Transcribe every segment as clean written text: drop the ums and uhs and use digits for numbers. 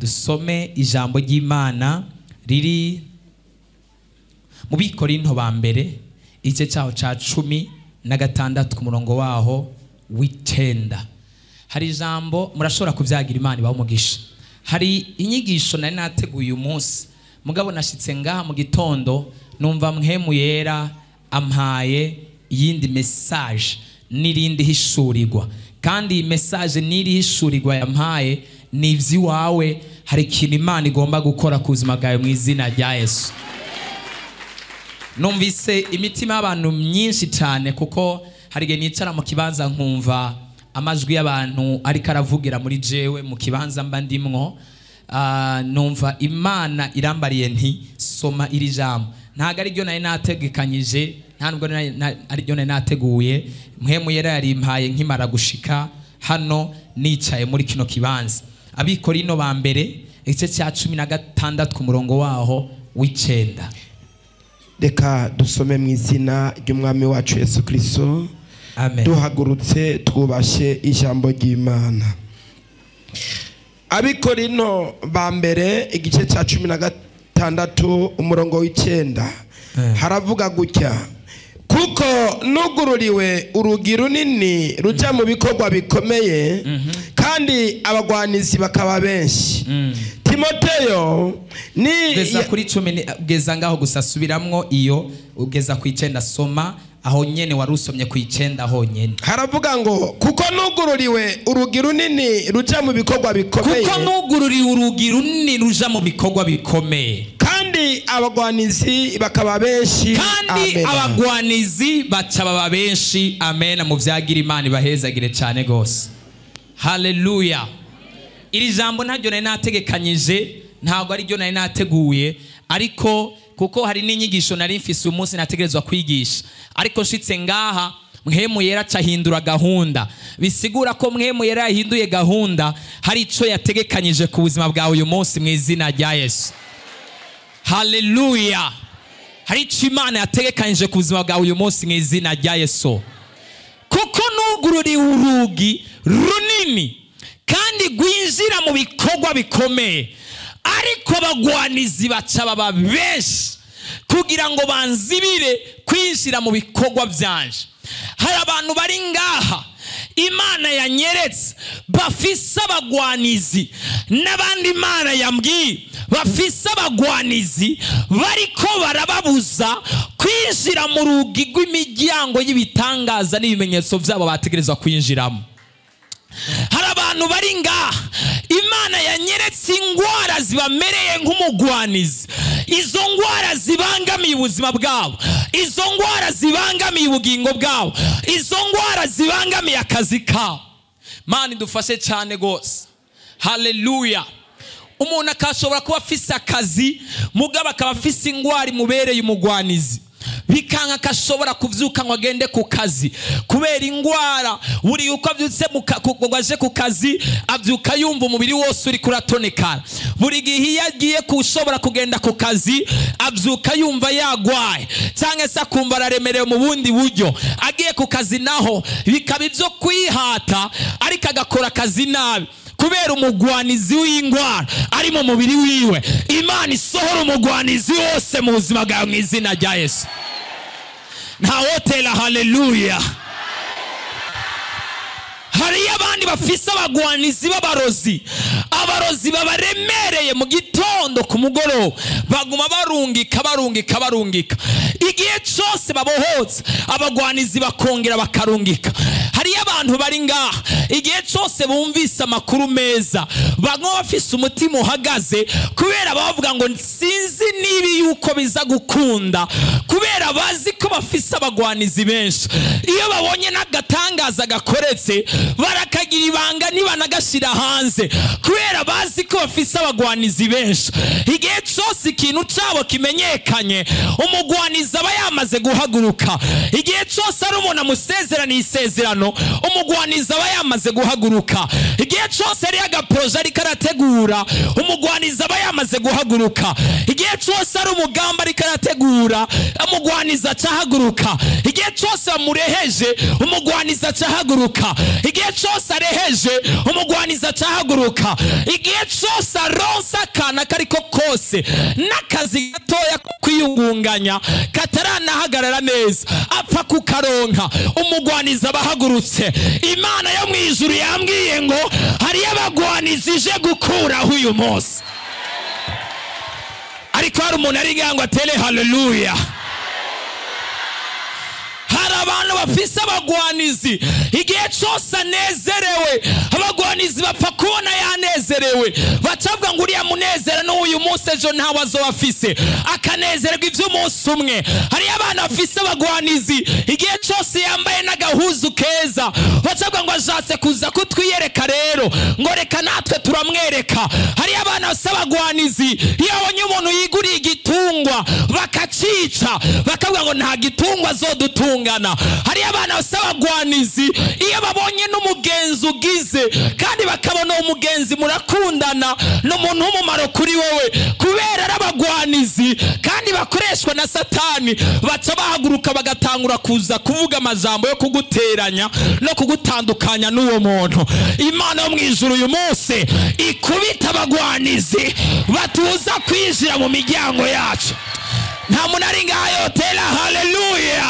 dusome ijambo ry'Imana riri mu Bikorinto ba mbere igice cyaho ca 16 ku murongo waho w'icenda. Hari ijambo murashobora kuvyagira Imana ibaho umugisha. Hari inyigisho nari nateguye umunsi mugabo nashitse ngaha mu gitondo numva mpwemu yera ampaye yindi message nirindi hishurirwa, kandi iyi message niri hishurirwa yampaye ni ivy'iwawe. Hari ikintu Imana igomba gukora ku buzima bwawe mu izina rya Yesu. Numvise imitima y'abantu myinshi cyane, kuko hari igihe nicara mu kibanza nkumva amajwi y'abantu ariko aravugira muri jewe mu kibanza mba ndimwo. Numva Imana irambariye nti soma iri jambo. Ntago ari ryo nari nategekanyije, nta nubwo ari ryo nari nateguye. Mpwemu yera yarimpaye nkimara gushika hano nicaye muri kino kibanza. Abikorino ba mbere igice cya 16 ku murongo waho w'icenda. Reka dusome mu izina ry'umwami wacu Yesu Kristo. Amen. Duhagurutse twubashe ijambo ry'Imana. Abikorino ba mbere igice cya 16 umurongo w'icenda. Haravuga gutya: kuko nugururiwe urugi runini ruja mu bikorwa bikomeye, kandi abagwanizi bakaba benshi. Timoteyo ni geza kuri 10 geza ngaho gusa subiramwo iyo ugeza ku 9 soma aho nyene warusomye ku 9 aho nyene. Haravuga ngo kuko nugururiwe urugi runini ruja mu bikorwa bikomeye, kuko nugururiwe urugi runini ruja mu bikorwa bikomeye, kandi abagwanizi bakaba benshi. Kandi abagwanizi baca baba benshi. Amen. Mu vyagira Imana ibahezagire cyane gose. Haleluya. Iri jambo ntaryo nari nategekanyije, ntago ari ryo nari nateguye, ariko kuko hari n'inyigisho nari mfise umunsi nategerezwa kwigisha, ariko nshitse ngaha mpwemu yera cahindura gahunda. Bisigura ko mpwemu yera yahinduye gahunda, hari ico yategekanyije ku buzima bwawe uyu munsi mu izina rya Yesu. Haleluya. Hari ico Imana yategekanyije ku buzima bwawe uyu munsi mu izina rya Yesu. Kuko nugururiwe urugi runini kandi gwinjira mu bikorwa bikomeye, ariko abagwanizi baca baba benshi kugira ngo banzibire kwinjira mu bikorwa byanje. Hari abantu bari ngaha Imana yanyeretse bafise abagwanizi, n'abandi Imana yambwiye bafise abagwanizi bariko barababuza kwinjira mu rugi rw'imiryango y'ibitangaza n'ibimenyetso byabo bategerezwa kwinjiramo. Hari abantu bari ngaha Imana yanyeretse ingwara zibamereye nk'umugwanizi. Izo ngwara zibangamiye ubuzima bwabo, izo ngwara zibangamiye ubugingo bwabo, izo ngwara zibangamiye akazi kabo. Mana idufashe cyane gose. Haleluya. Umuntu akashobora kuba afise akazi mugabo akaba afise ingwara imubereye umugwanizi, bikanka akashobora kuvyuka ngo agende ku kazi kubera ingwara. Buri yuko avyutse aje ku kazi avyuka yumva umubiri wose uri kuratonekana. Buri gihe yagiye kushobora kugenda ku kazi avyuka yumva yagwaye, cyangwa se akumva araremerewe mu bundi buryo. Agiye ku kazi naho bikaba ivyo kwihata, ariko agakora akazi nabi kubera umugwanizi w'ingwara ari mu mubiri wiwe. Imana isohora umugwanizi wose mu buzima bwawe mu izina rya Yesu. Ntawotera haleluya. Hari abandi bafise abagwanizi b'abarozi. Abarozi babaremereye mu gitondo ku mugoroba, baguma barungika. Igihe cyose babohotse abagwanizi bakongera bakarungika. Hari abantu bari ngaha igihe cyose bumvise amakuru meza baguma bafise umutima uhagaze, kubera bavuga ngo sinzi nibi yuko biza gukunda, kubera bazi ko bafise abagwanizi benshi. Iyo babonye n'agatangaza gakoretse barakagira ibanga niba nagashira hanze, kubera bazi ko bafise abagwanizi benshi. Igihe cyose ikintu cyabo kimenyekanye umugwanizi aba yamaze guhaguruka. Igihe cyose ari umuntu amusezeraniye isezerano, umugwanizi aba yamaze guhaguruka. Igihe cyose ari agaproje ariko arategura, umugwanizi aba yamaze guhaguruka. Igihe cyose ari umugamba ariko arategura, umugwanizi acahaguruka. Igihe cyose amureheje, umugwanizi acahaguruka. Igihe cyose areheje, umugwanizi acahaguruka. Igihe cyose aronsa akana kariko kose n'akazi gatoya kwiyungunganya kataranahagarara neza, apfa kukaronka, umugwanizi abahagurutse. Imana yo mwijuru yambwiye ngo hari abagwanizi ije gukuraho uyu munsi. Ariko hari umuntu ari ngo atere haleluya. Hari abantu bafise abagwanizi, igihe cyose anezerewe, abagwanizi bapfa kubona yanezerewe, bacavuga ngo uriya munezero n'uyu munsi ejo ntawe azobafise, akanezerwa iby'umunsi umwe. Hari abana bafise abagwanizi, igihe cyose yambaye n'agahuzu keza, bacavuga ngo ashatse kuza kutwiyereka, rero ngo reka natwe turamwereka. Hari abana bafise abagwanizi, iyo abonye umuntu yiguriye igitungwa bakacica, bakavuga ngo nta gitungwa azodutungana. Hari abana bafise abagwanizi, iyo babonye n'umugenzi ugize kandi bakabona umugenzi murakundana, n'umuntu w'umumaro kuri wowe, kubera ari abagwanizi kandi bakoreshwa na Satani, baca bahaguruka bagatangura kuza kuvuga amajambo yo kuguteranya no kugutandukanya n'uwo muntu. Imana yo mwijuru uyu munsi ikubita abagwanizi batuza kwinjira mu miryango yacu. Nta muntu ari ngayo, tera haleluya.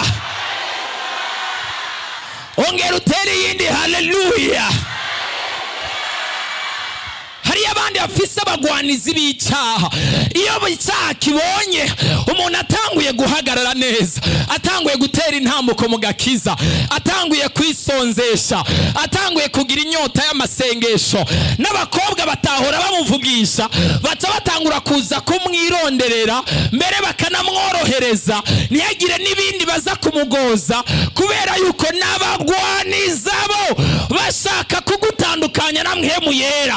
Ongera utere yindi haleluya. Hari abandi bafise abagwanizi b'icyaha, iyo icyaha kibonye umuntu atanguye guhagarara neza, atanguye gutera intambuko mu gakiza, atanguye kwisonzesha, atanguye kugira inyota y'amasengesho, n'abakobwa batahora bamuvugisha baca batangura kuza kumwironderera, mbere bakanamworohereza ntiyagire n'ibindi baza kumugoza, kubera yuko n'abagwaniza bo bashaka kugutandukanya na mpwemu yera.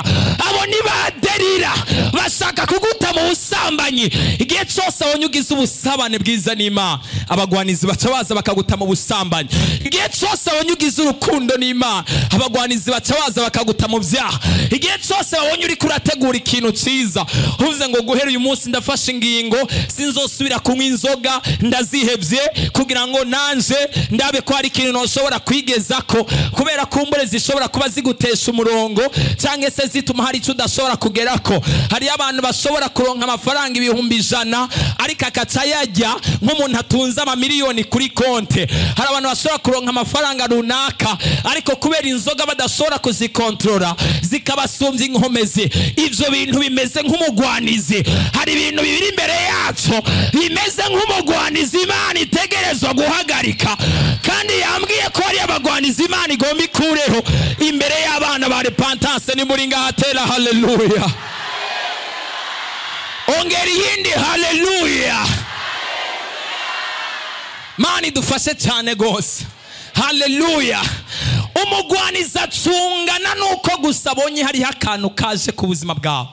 Abo ni baderira, bashaka kuguta mu busambanyi. Igihe cyose abonye ugize ubusabane bwiza n'Imana, abagwanizi baca baza bakaguta mu busambanyi. Igihe cyose abonye ugize urukundo n'Imana, abagwanizi baca baza bakaguta mu byaha. Igihe cyose abonye uri kurategura ikintu cyiza, uvuze ngo guhera uyu munsi ndafashe ingingo, sinzosubira kunywa inzoga, ndazihebye kugira ngo nanje ndabe ko hari ikintu noshobora kwigezako, kubera kumbure zishobora kuba zigutesha umurongo cyangwa se zituma hari icyo udashobora kugerako. Hari abantu bashobora kuronka amafaranga 100,000 ariko akaca yajya nk'umuntu atunze amamiliyoni kuri konte. Hari abantu bashobora kuronka amafaranga runaka ariko kubera inzoga badashobora kuzikontrola zikabasumbya inkomezi. Ivyo bintu bimeze nk'umugwanizi. Hari ibintu bibiri imbere yacu bimeze nk'umugwanizi Imana itegerezwa guhagarika, kandi yambwiye ko ari abagwanizi Imana igomba ikureho imbere y'abana ba repentance. Ni muri ngahatera haleluya. Ongera yindi haleluya. Mani dufashe cyane gose. Haleluya. Umugwanizi acungana nuko gusa abonye hari akantu kaje ku buzima bwawe.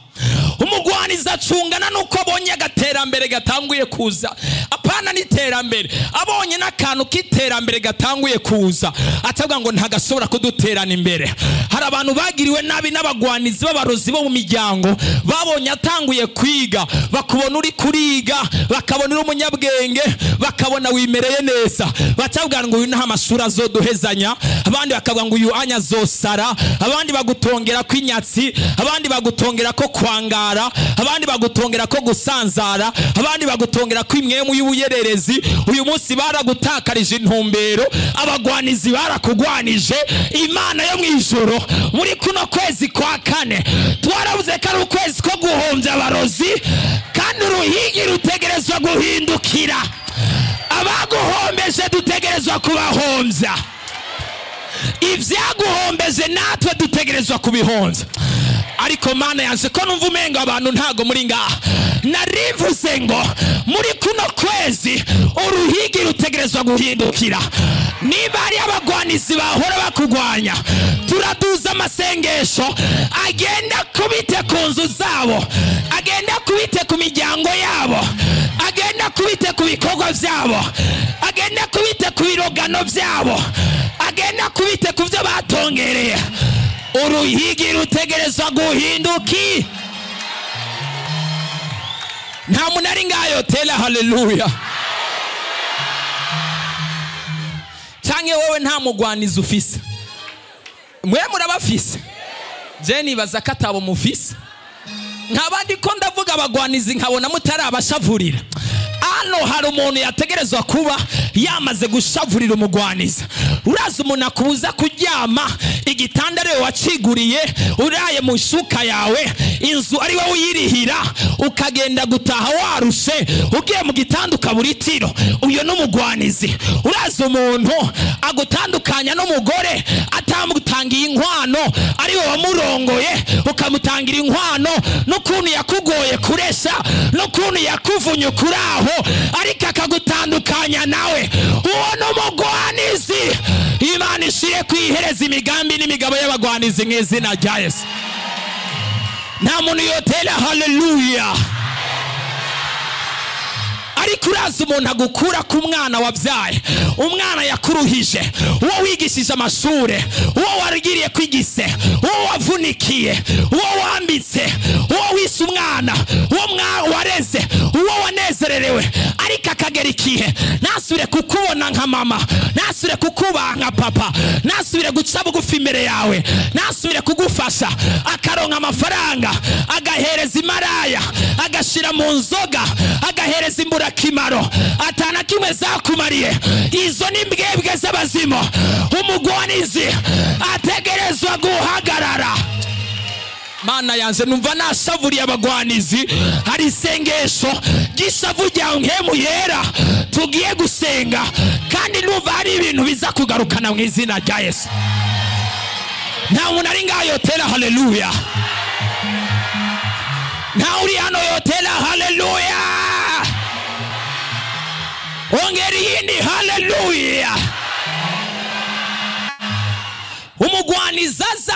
Umugwanizi acungana nuko abonye agaterambere gatanguye kuza. Apana n'iterambere, abonye n'akantu k'iterambere gatanguye kuza, atavuga ngo ntagashobora kuduterana imbere. Hari abantu bagiriwe nabi n'abagwanizi b'abarozi bo mu miryango, babonye atanguye kwiga, bakubona uri kuriga, bakabona uri umunyabwenge, bakabona wimereye neza, batavuga ngo uyu nta mashuri azoduhezanya, abandi bakavuga ngo uyu anya azosara, abandi bagutongera kw'inyatsi, abandi bagutongera ko kwangara, abandi bagutongera ko gusanzara, abandi bagutongera ko imwemu y'ubuyererezi. Uyu munsi baragutakarije intumbero, abagwanizi barakugwanije. Imana yo mwijuru muri kuno kwezi kwa kane twarabuze ko ari ukwezi ko guhombya abarozi, kandi uruhigi rutegerezwa guhindukira. Abaguhombeje dutegerezwa kubahombya, ivyaguhombeje natwe dutegerezwa kubihonza. Ariko Mana yanze ko numva umenga abantu ntago muri ngaha. Narivuze ngo muri kuno kwezi uruhigi rutegerezwa guhindukira. Niba ari abagwanizi bahora bakugwanya, turaduza amasengesho agenda kubite ku nzu zabo, agenda kubite ku miryango yabo, agenda kubite ku bikorwa byabo, agenda kubite ku birogano byabo, agenda kubite ku byo batongereye. Uruhigi rutegerezwa guhinduki. Nta munari ngayo tela haleluya. Canke wewe nta mugwaniza ufise? Mwe murabafise? Je nibaza katabo mufise. Nkabandi ko ndavuga abagwanizi nkabona mutarabashavurira. Ano hari umuntu yategerezwa kuba yamaze gushavurira umugwaniza. Uraza umuntu akubuza kuryama, igitanda rero waciguriye, uraye mu shuka yawe, inzu ari wowe uyirihira, ukagenda gutaha warushe, ugiye mu gitanda ukaburitiro. Uyo n'umugwanizi. Uraza umuntu agutandukanya n'umugore atamutangiye inkwano, ari wowe wamurongoye ukamutangira inkwano, n'ukuntu yakugoye kuresha, n'ukuntu yakuvunye kuraho, ariko akagutandukanya nawe. Uwo n'umugwanizi. Imana ishire kwihereza imigambi n'imigabo y'abagwanizi mw'izina rya Yesu. Nta muntu yotera haleluya. Ariko uraza umuntu agukura ku mwana wabyaye, umwana yakuruhije, uwo wigishije amashure, uwo warigiriye kwigise, uwo wavunikiye, uwo wambitse, uwo wise umwana, uwo wareze, uwo wanezererewe, ariko akagera ikihe nasubire kukubona nka mama, nasubire kukuba nka papa, nasubire guca bugufi imbere yawe, nasubire kugufasha, akaronka amafaranga, agahereza imaraya, agashira mu nzoga, agahereza imbura kimaro, atana kimwe zakumariye. Izo ni mbwebwe z'abazima. Umugwanizi ategerezwa guhagarara. Mana yanze numva nashavuriye abagwanizi. Hari isengesho gishavu rya nkemu yera tugiye gusenga, kandi numva hari ibintu biza kugarukana mu izina rya Yesu. Nta muntu ari ngaho yotera haleluya. Nta uri hano yotera haleluya. Ongeri yindi haleluya. Umugwanizaza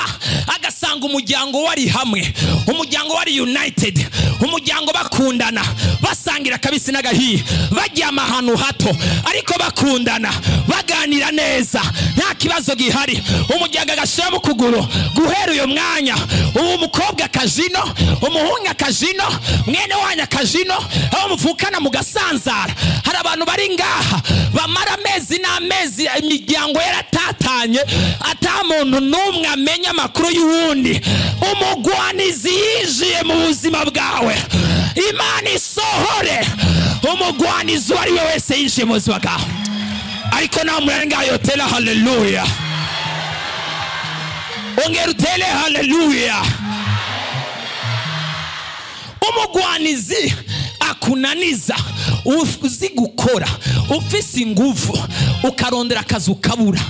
agasanga umuryango wari hamwe, umuryango wari united, umuryango bakundana, basangira kabisi n'agahiye, baryama ahantu hato ariko bakundana, baganira neza, nta kibazo gihari. Umuryango agashira mu kuguru, guhera uyo mwanya uwo mukobwa kajino, umuhungu akajino, mwene wanya kajino, aho muvukana mugasanzara. Hari abantu bari ngaha bamara amezi n'amezi imiryango yaratatanye, atamuntu n'umwe amenya amakuru y'uwundi. Umugwanizi yinjiye mu buzima bwawe, Imana isohore umugwanizi wari we wese yinjiye mu buzima bwawe. Ariko nawe murenga yotera haleluya. Ongera utele haleluya. Umugwanizi akunaniza uzi gukora, ufise ingufu, ukarondera akazi ukabura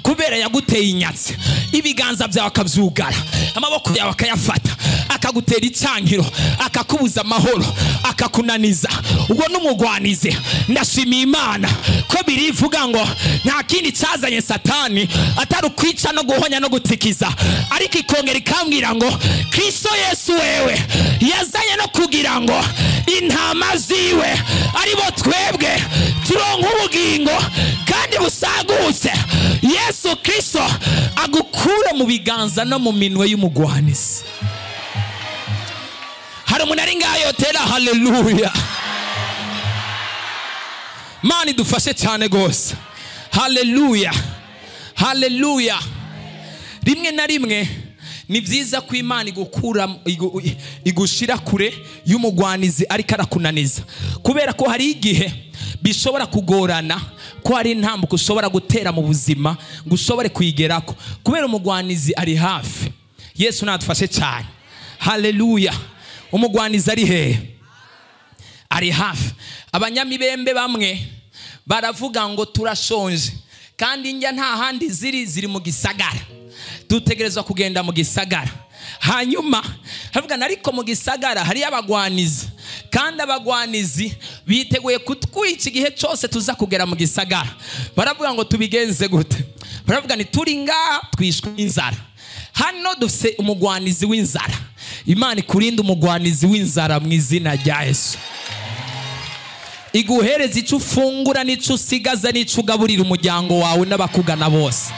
kubera yaguteye inyatsi, ibiganza byawe akavyugara, amaboko yawe akayafata, akagutera icyankiro, akakubuza amahoro, akakunaniza. Ubwo n'umugwanizi. Ndashimiye Imana ko birivuga ngo nta kindi cyazanye Satani atari ukwica no guhonya no gutikiza, ariko ikongera ikambwira ngo Kristo Yesu wewe yazanye no kugira ngo intama ziwe aribo twebwe turonka ubugingo kandi busagutse. Yesu Kristo agukura mu biganza no mu minwe y'umugwanizi. Hari umuntu ari ngayo tera haleluya. Mani dufashe cyane gose. Haleluya. Haleluya. Rimwe na rimwe ni byiza ko Imana igukura igushira kure y'umugwanizi ariko arakunaniza, kubera ko hari igihe bishobora kugorana, ko hari intambwe ushobora gutera mu buzima ngo ushobore kuyigerako, kubera umugwanizi ari hafi. Yesu nadufashe cyane. Haleluya. Umugwanizi ari hehe? Ari hafi. Abanyamibembe bamwe baravuga ngo turashonje, kandi njya nta handi ziri mu gisagara, dutegerezwa kugenda mu gisagara. Hanyuma havuga ariko mu gisagara hari abagwanizi, kandi abagwanizi biteguye kutwica igihe cyose tuza kugera mu gisagara. Baravuga ngo tubigenze gute? Baravuga ni turi ngaha twishwe inzara. Hano dufise umugwanizi w'inzara. Imana ikurinda umugwanizi w'inzara mu izina rya Yesu. iguhereza icyo ufungura n'icyo usigaza n'icyo ugaburira umuryango wawe n'abakugana bose.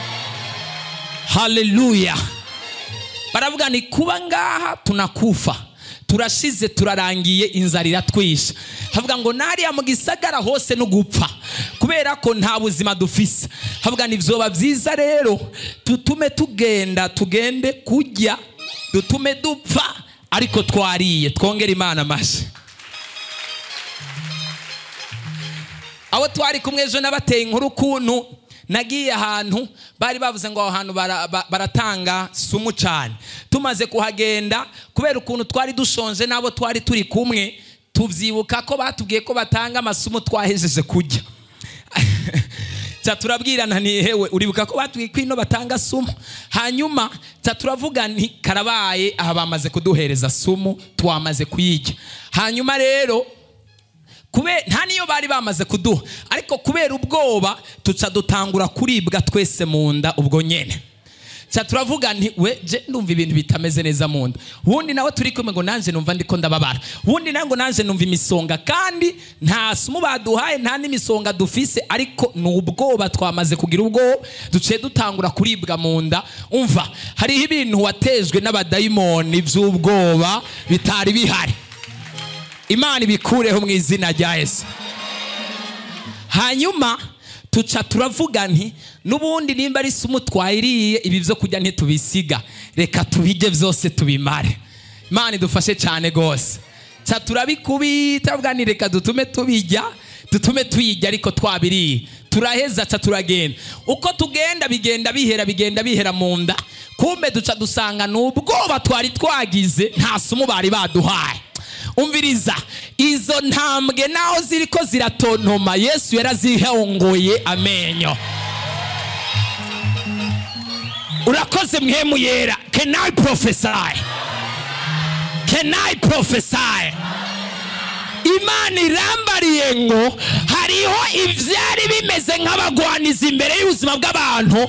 Haleluya. Baravuga ni kuba ngaha tunakufa, turashize turarangiye, inzara iratwisha. Havuga ngo nariya mu gisagara hose no gupfa kubera ko nta buzima dufise. Havuga ni vyoba vyiza rero tutume tugende kujya, dutume dupfa ariko twariye, twongera Imana amashi. Abo twari kumwe ejo nabateye inkuru kuntu nagiye ahantu bari bavuze ngo aho hantu baratanga sumu cyane. Tumaze kuhagenda kubera ukuntu twari dushonje nabo twari turi kumwe, tuvyibuka ko batubwiye ko batanga amasumu twahejeje kujya. Turabwirana ni hewe uribuka ko batubwiye ko ino batanga sumu. Hanyuma turavuga nti karabaye aha bamaze kuduhereza sumu twamaze kuyijya. Hanyuma rero nta niyo bari bamaze kuduha, ariko kubera ubwoba tuca dutangura kuribwa twese mu nda ubwo nyene. Turavuga nti je ndumva ibintu bitameze neza mu nda. Ubundi nawe turi kumwe ngo nanje numva ndiko ndababara. Ubundi nango nanje numva imisonga, kandi nta sumu baduhaye nta n'imisonga dufise, ariko n'ubwoba twamaze kugira ubwoba duciye dutangura kuribwa mu nda. Umva hariho ibintu watejwe n'abadayimoni by'ubwoba bitari bihari. Imana ibikureho mu izina rya Yesu. Hanyuma tuca turavuga nti nubundi nimba ari sumu twayiriye, ibi byo kujya ntitubisiga, reka tubige byose tubimare. Imana idufashe cyane gose. Turabikubita bwa ni reka dutume tubijya, dutume tuyijya, ariko twabiriye turaheza turagenda. Uko tugenda bigenda bihera mu nda, kumbe duca dusanga n'ubwoba twari twagize nta sumu bari baduhaye. Umviriza, izo ntambwe naho ziriko ziratontoma Yesu yarazihongoye amenyo. Urakoze mwemu yera. Can I prophesy? Can I prophesy? Imana irambariye ngo hariho ivyari bimeze nk'abagwaniza imbere y'ubuzima bw'abantu,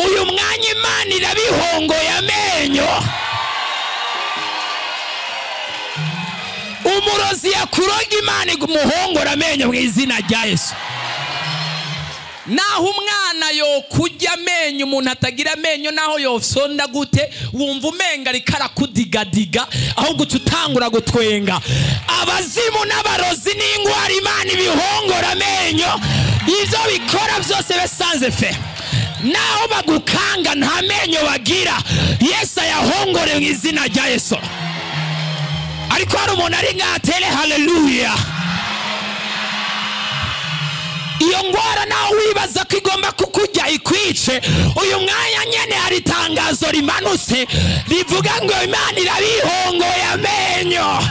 uyu mwanya Imana irabihongoye amenyo. Umurozi yakuroga, Imana igumuhongora amenyo mu izina rya Yesu. Naho umwana yo kujya amenyo, umuntu atagira amenyo naho yofsonda gute wumva umenga rikarakudigadiga, ahubwo utangura gutwenga. Abazimu n'abarozi n'ingwara Imana ibihongora amenyo, ivyo bikora byose besanze fe. Naho bagukanga nta menyo bagira, Yesu yahongore mu izina rya Yesu. Ariko hari umuntu ari ngatele haleluya. Iyo ngwara nawe wibaza ko igomba kukujya ikwice, uyu mwanya nyene hari itangazo rimanutse rivuga ngo Imana irabihongoye amenyo.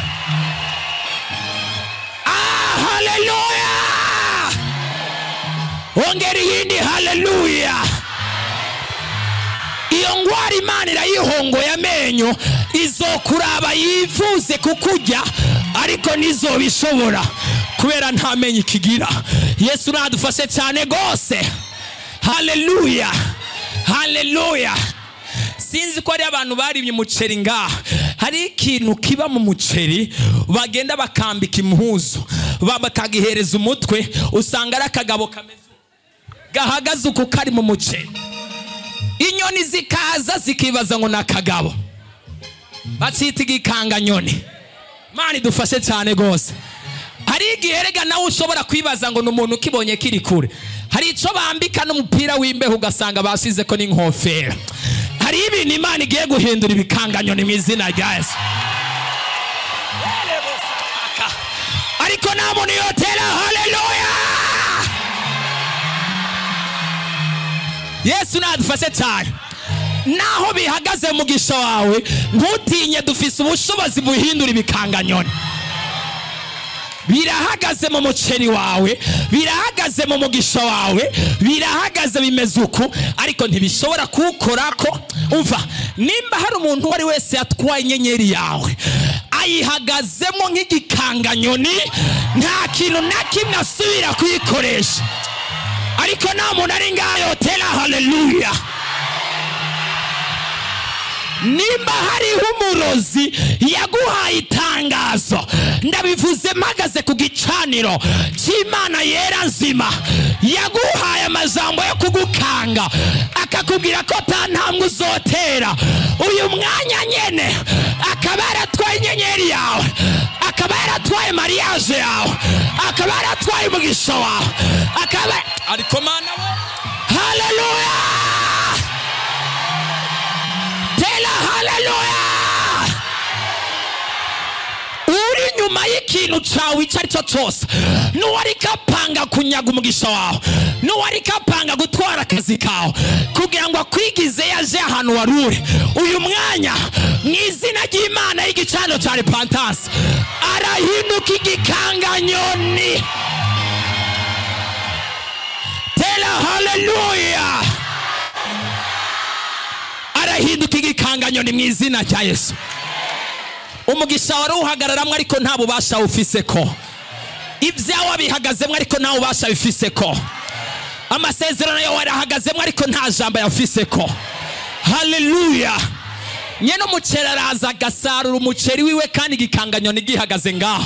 Haleluya. Ongera yindi haleluya. Iyo ngwara Imana irayihongoye amenyo, izokuraba yifuze kukujya, ariko nizobishobora kubera nta menyo ikigira. Yesu nadufashe cyane gose. Haleluya. Haleluya. Sinzi ko ari abantu barimye umuceri ngaha, hari ikintu kiba mu muceri bagenda bakambika impuzu bakagihereza umutwe, usanga ari akagabo kameze gahagaze uko kari mu muceri. Inyoni zikaza zikibaza ngo nakagabo, bacita igikanganyoni. Imana idufashe cyane gose. Hari igihe rega nawe ushobora kwibaza ngo n'umuntu ukibonye kiri kure, hari ico bambika n'umupira w'imbeho ugasanga basize ko n'inkofera. Hari ibintu Imana igiye guhindura ibikanganyoni mu izina rya Yesu. Ariko nta muntu yotera haleluya. Yesu nadufashe cyane. Naho bihagaze mu gisho wawe ntutinye, dufise ubushobozi buhindura ibikanganyoni. Birahagaze mu muceri wawe, birahagaze mu mugisha wawe, birahagaze bimeze uko, ariko ntibishobora kukorako. Umva, nimba hari umuntu wari wese yatwaye inyenyeri yawe ayihagazemo nk'igikanganyoni, nta kintu na kimwe asubira kuyikoresha. Ariko nta muntu ari ngaho yotera haleluya. nimba hariho umurozi yaguhaye itangazo, ndabivuze mpagaze ku gicaniro cy'Imana yera nzima, yaguhaye amajambo yo kugukanga akakubwira ko ta ntambwe uzotera, uyu mwanya nyene akaba yaratwaye inyenyeri yawe, akaba yaratwaye mariage yawe, akaba yaratwaye umugisha wawe, akaba ariko mana we. Haleluya, tela haleluya. Uri nyuma y'ikintu cyawe icyo ari cyo cyose, n'uwari kapanga kunyaga umugisha wawe, n'uwari kapanga gutwara akazi kawe kugira ngo akwigize yaje ahantu wari uri, uyu mwanya mu izina ry'Imana y'igicano cya repentance arahinduka igikanganyoni. Tela haleluya, arahinduka igikanganyoni mu izina rya Yesu. Umugisha wari uhagararamwe ariko nta bubasha ufise ko, ibyawe bihagazemwe ariko nta bubasha bifise ko, amasezerano yawe arahagazemwe ariko nta jambo yafise ko. Haleluya. Nyene umuceri araza agasarura umuceri wiwe kandi igikanganyoni gihagaze ngaho,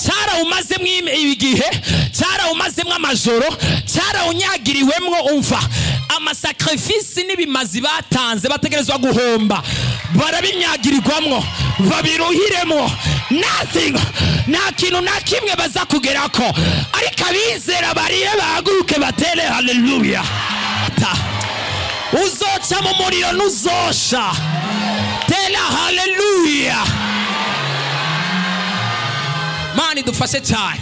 cyarawumazemwo ibigihe, cyarawumazemwo amajoro, cyarawunyagiriwemwo. Umva, amasakrifisi n'ibimazi batanze bategerezwa guhomba, barabinyagirirwamwo, babiruhiremwo. Nothing, nta kintu na kimwe baza kugerako, ariko abizera bariye bahaguruke batere haleluya. Uzoca mu muriro ntuzosha. Tela haleluya. Mani dufashe cyane,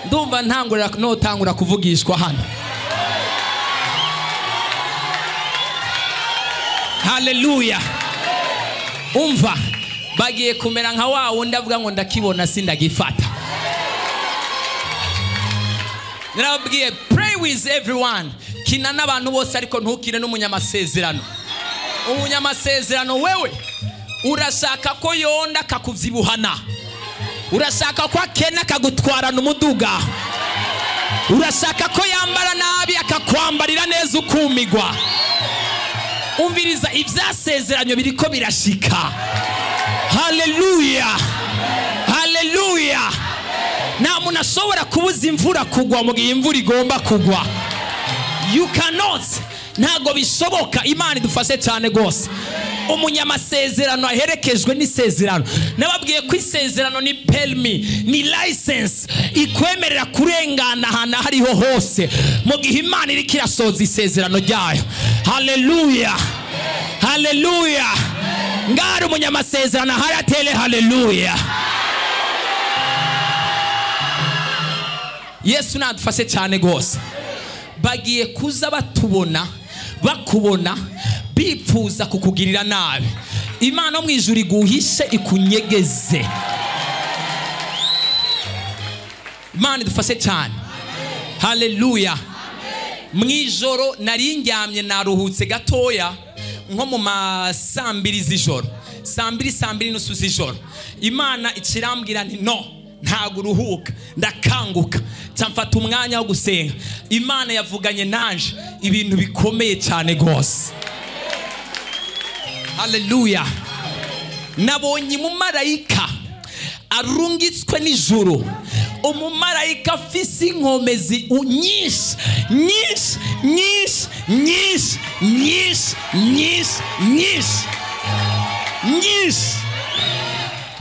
ndumva ntangura kuvugishwa hano. Haleluya. Umva, bagiye kumera nka wa wundi avuga ngo ndakibona sindagifata. Narababwiye pray with everyone, kina n'abantu bose ariko ntukire n'umunyamasezerano. Umunyamasezerano wewe urashaka ko yonda kakuvyibuhana, urashaka ko akena kagutwarana umuduga, urashaka ko yambara nabi akakwambarira neza ukumigwa. Umviriza, ivyasezerano biriko birashika. Haleluya, haleluya. Nta muntu ashobora kubuza imvura kugwa mu gihe imvura igomba kugwa. You cannot, ntago bishoboka. Imana idufashe cyane gose. Umunyamasezerano aherekejwe n'isezerano. Nababwiye ko isezerano ni permis, ni license ikwemerera kurengana ahantu hariho hose mu gihe Imana iri kirasoza isezerano ryayo. Haleluya, haleluya. Ngari umunyamasezerano haratele haleluya. Yesu nadufashe cyane gose. Bagiye kuza batubona, bakubona, bipfuza kukugirira nabi. Imana mu ijuru iguhishe ikunyegeze. Imana idufashe cyane. Haleluya. Mwijoro nari ndyamye naruhutse gatoya nko mu masambiri z'ijoro, sambiri nusu z'ijoro. Imana ikirambwira nti no, ntago uruhuka. Ndakanguka cyamfata umwanya wo gusenga. Imana yavuganye nanje ibintu bikomeye cyane gose. Haleluya. Nabonye umumarayika arungitswe n'ijuru, umumarayika afise inkomezi nyinshi nyinshi nyinshi nyinshi nyinshi nyinshi nyinshi nyinshi.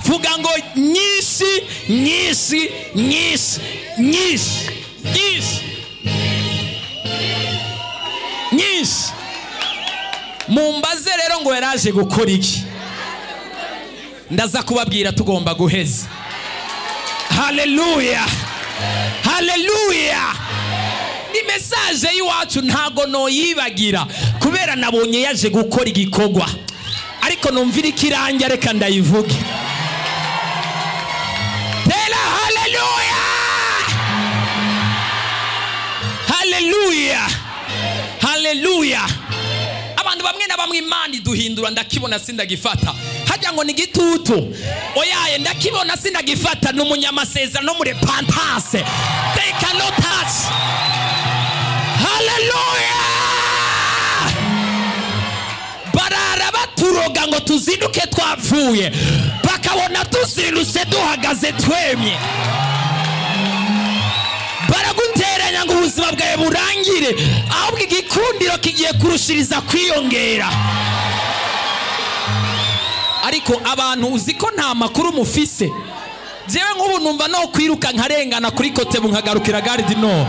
Vuga ngo nyinshi nyinshi nyinshi nyinshi nyinshi nyinshi. Mumbaze rero ngo yaraje gukora iki? Ndaza kubabwira tugomba guheza. Haleluya, haleluya. Ni message y'iwacu ntago no yibagira kubera nabonye yaje gukora igikogwa, ariko numvira ikirangira reka ndayivuge. Tela haleluya, haleluya, haleluya. Abantu bamwe na bamwe Imana iduhindura ndakibona sindagifata. Hajya ngo ni gitutu. Oyaye ndakibona sindagifata n'umunyamasezerano no muri repentance. They cannot touch. Hallelujah. Barara tuzinduke twapfuye bakabona tuzirutse duhagaze twemye. Baraguteranya ngo ubuzima bwawe burangire, ahubwo igikundiro kigiye kurushiriza kwiyongera. Ariko abantu uzi ko nta makuru mufise. Jewe nk'ubu numva no kwiruka nkarengana kuri Kotebu nkagarukira Gare du Nord.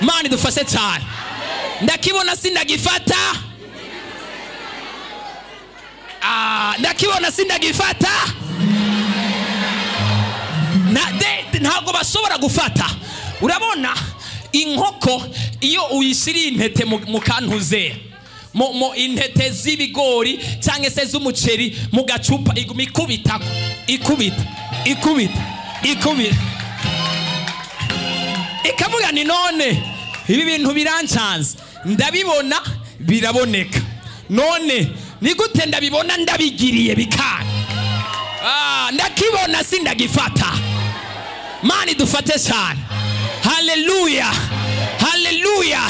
Mani dufashe cyane. Ndakibona sindagifata. Ndakibona sindagifata. Ntabwo bashobora gufata. Urabona inkoko iyo uyishiriye intete mu kantuze, mu intete z'ibigori cyangwa se z'umuceri mu gacupa, iguma ikubita ikavuga ni none ibi bintu birancanze, ndabibona biraboneka, none ni gute ndabibona ndabigiriye bikana. Ndakibona sindagifata. Mani dufate cyane. Haleluya, haleluya.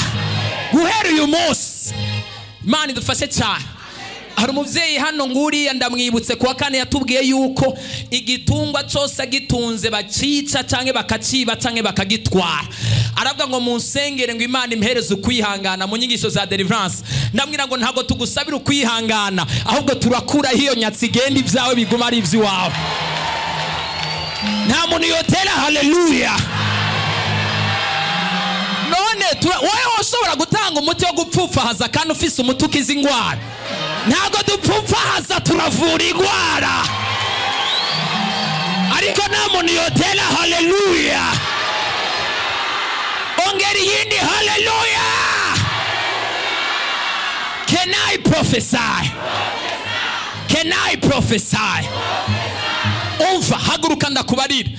Guhera uyu munsi Mani dufashe cyane. Hari umuvyeyi hano nguriya ndamwibutse kuwa kane yatubwiye yuko igitungwa cyose gitunze bacica canke bakaciba canke bakagitwara. Aravuga ngo munsengere ngo Imana impereze ukwihangana mu nyigisho za deliverance. Ndamwira ngo ntago tugusabira ukwihangana, ahubwo turakura hiyo nyatsi igenda ivyawe biguma ari ivy'iwawe. Nta muntu yotera haleluya. None wewe ushobora gutanga umuti wo gupfufahaza kandi ufise umuti ukiza ingwara. Ntago dupfufahaza, turavura ingwara. Ariko nta muntu yotera haleluya. Ongera yindi haleluya. Can I prophesy? Can I prophesy? Umva haguruka ndakubarira.